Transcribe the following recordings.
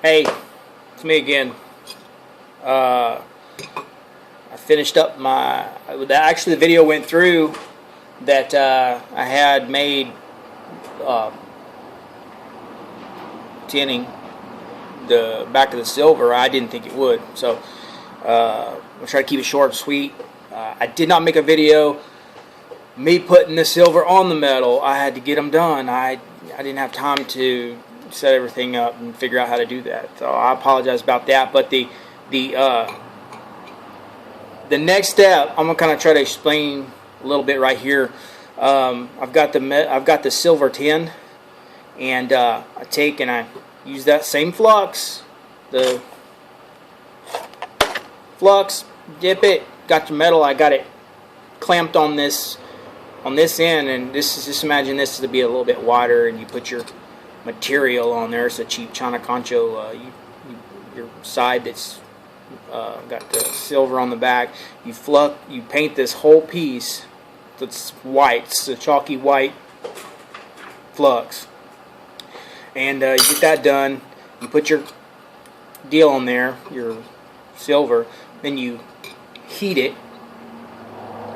Hey, it's me again. I finished up my... Actually, the video went through that I had made tinning the back of the silver. I didn't think it would, so I'll try to keep it short and sweet. I did not make a video me putting the silver on the metal. I had to get them done. I didn't have time to set everything up and figure out how to do that, so I apologize about that. But the next step, I'm gonna kind of try to explain a little bit right here. I've got the silver tin, and I take and I use that same flux, the flux, dip it, got your metal. I got it clamped on this end, and this is, just imagine this to be a little bit wider, and you put your material on there. It's a cheap China concho, your side that's got the silver on the back. You paint this whole piece that's white. It's a chalky white flux, and you get that done. You put your deal on there, your silver, then you heat it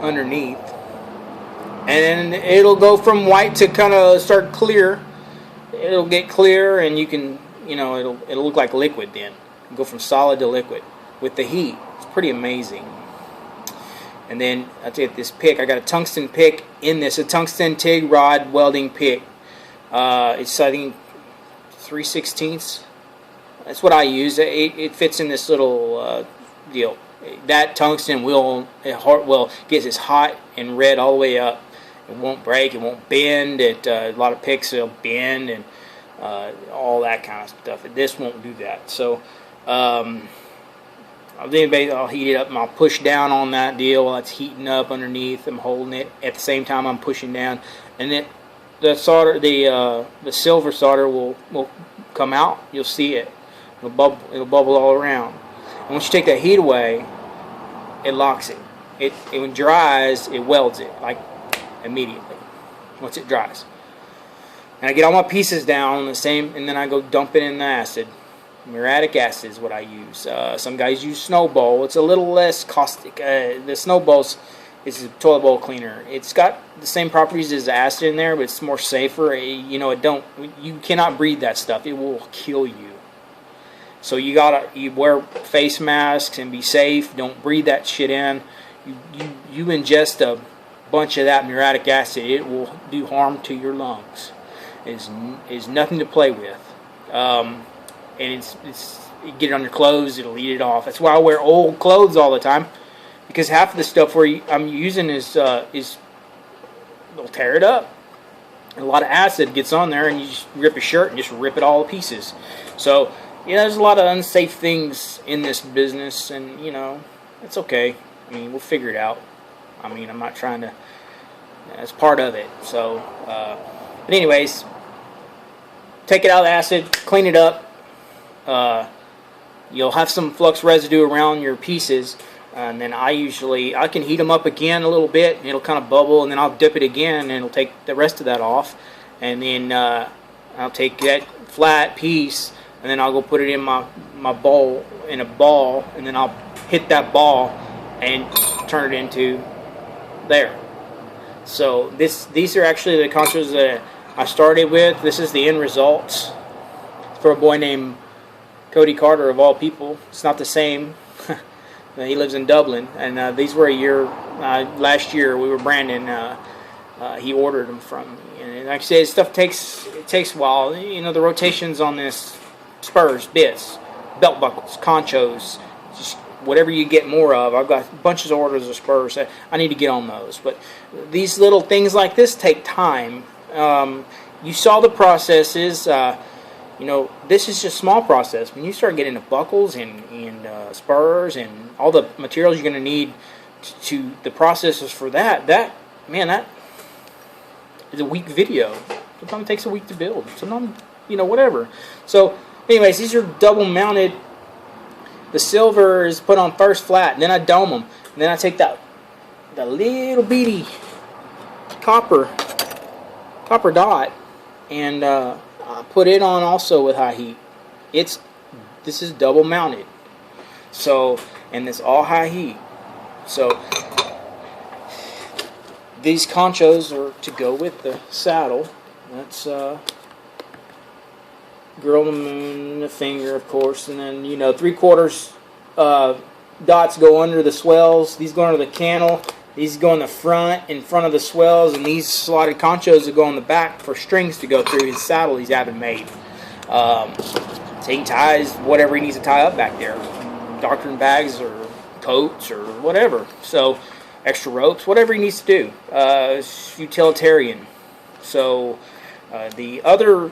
underneath, and then it'll go from white to kind of start clear. It'll get clear, and you can, it'll look like liquid then. Go from solid to liquid with the heat. It's pretty amazing. And then I take this pick. I got a tungsten pick in this, a tungsten TIG rod welding pick. It's, I think, 3/16. That's what I use. It fits in this little deal. That tungsten will get as hot and red all the way up. It won't break. It won't bend. A lot of picks will bend and all that kind of stuff. This won't do that. So I'll heat it up, and I'll push down on that deal while it's heating up underneath. I'm holding it at the same time I'm pushing down, and then the silver solder will come out. You'll see it. It'll bubble all around. And once you take that heat away, it locks it. When it dries, it welds it like immediately once it dries. And I get all my pieces down the same, and then I go dump it in the acid. Muriatic acid is what I use. Some guys use Snowball. It's a little less caustic. The Snowball's is a toilet bowl cleaner. It's got the same properties as acid in there, but it's more safer. You cannot breathe that stuff. It will kill you. So you wear face masks and be safe. Don't breathe that shit in. You ingest a bunch of that muriatic acid, it will do harm to your lungs. It's nothing to play with. And you get it on your clothes, it'll eat it off. That's why I wear old clothes all the time, because half of the stuff I'm using is they'll tear it up. And a lot of acid gets on there, and you just rip a shirt and just rip it all to pieces. So there's a lot of unsafe things in this business, and it's okay. I mean, we'll figure it out. I mean, I'm not trying to. That's part of it. So, but anyways, take it out of the acid, clean it up. You'll have some flux residue around your pieces, and then I can heat them up again a little bit, and it'll kind of bubble, and then I'll dip it again, and it'll take the rest of that off, and then I'll take that flat piece, and then I'll go put it in my bowl, in a ball, and then I'll hit that ball and turn it into there. So these are actually the conchos that I started with. This is the end result for a boy named Cody Carter, of all people. It's not the same. He lives in Dublin, and these were a year last year. We were branding. He ordered them from me, and like I said, stuff takes a while. The rotations on this: spurs, bits, belt buckles, conchos, just whatever you get more of. I've got bunches of orders of spurs. I need to get on those. But these little things like this take time. You saw the processes. This is just a small process. When you start getting into buckles and spurs and all the materials you're going to need to the processes for that is a week video. Sometimes it takes a week to build. Sometimes, whatever. So, anyways, these are double mounted. The silver is put on first flat, and then I dome them. And then I take the little bitty copper dot, and I put it on also with high heat. It's this is double mounted. So, and it's all high heat. So these conchos are to go with the saddle. That's girl on the moon, the finger, of course, and then 3/4 dots go under the swells. These go under the cantle. These go in the front, in front of the swells, and these slotted conchos that go on the back for strings to go through his saddle he's having made. So he ties whatever he needs to tie up back there, doctoring bags or coats or whatever. So extra ropes, whatever he needs to do. It's utilitarian. So the other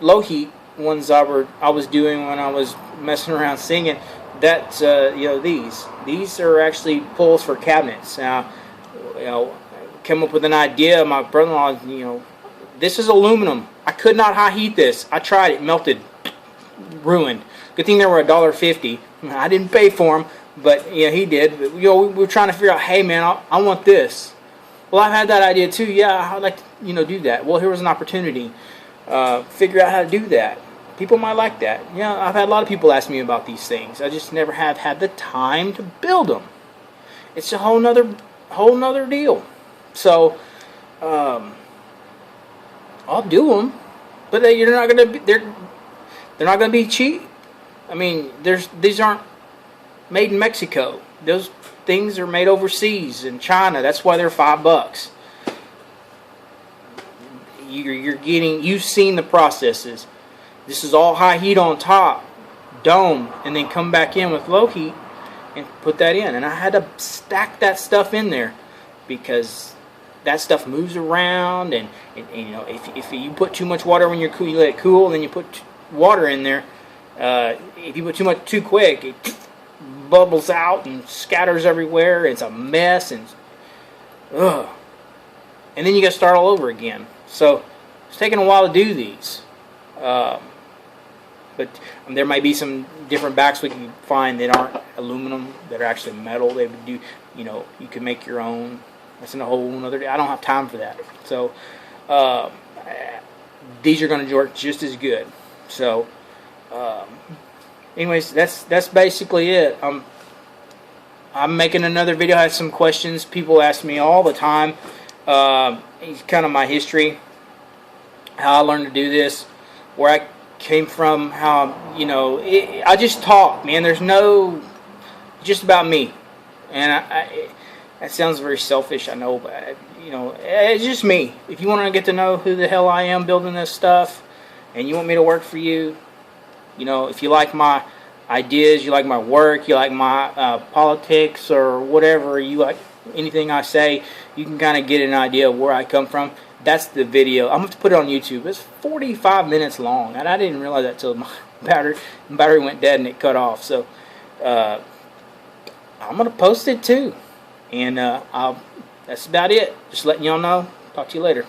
low heat ones I was doing when I was messing around singing, that's these are actually pulls for cabinets. Now, came up with an idea. My brother-in-law, this is aluminum. I could not high heat this. I tried it, melted, ruined. Good thing they were $1.50. I didn't pay for them, but he did. But, we were trying to figure out, hey man, I want this. Well, I've had that idea too. Yeah, I'd like to do that. Well, here was an opportunity. Figure out how to do that. People might like that. Yeah, I've had a lot of people ask me about these things. I just never have had the time to build them. It's a whole nother deal. So I'll do them, but they're not gonna be cheap. I mean, these aren't made in Mexico. Those things are made overseas in China. That's why they're $5. You've seen the processes. This is all high heat on top, dome, and then come back in with low heat and put that in. And I had to stack that stuff in there because that stuff moves around. And if you put too much water when you let it cool, and then you put water in there, if you put too quick, it bubbles out and scatters everywhere. It's a mess, and then you got to start all over again. So it's taking a while to do these. But there might be some different backs we can find that aren't aluminum, that are actually metal. They would do, you can make your own. That's in a whole another day. I don't have time for that. So these are going to work just as good. So anyways, that's basically it. I'm making another video. I have some questions. People ask me all the time. It's kind of my history, how I learned to do this, where I came from, how, I just talk, man. There's no, just about me. And that sounds very selfish, I know, but, it's just me. If you want to get to know who the hell I am building this stuff, and you want me to work for you, if you like my ideas, you like my work, you like my politics, or whatever, you like anything I say, you can kind of get an idea of where I come from. That's the video. I'm going to put it on YouTube. It's 45 minutes long, and I didn't realize that until my battery went dead and it cut off. So I'm going to post it too, and that's about it. Just letting y'all know. Talk to you later.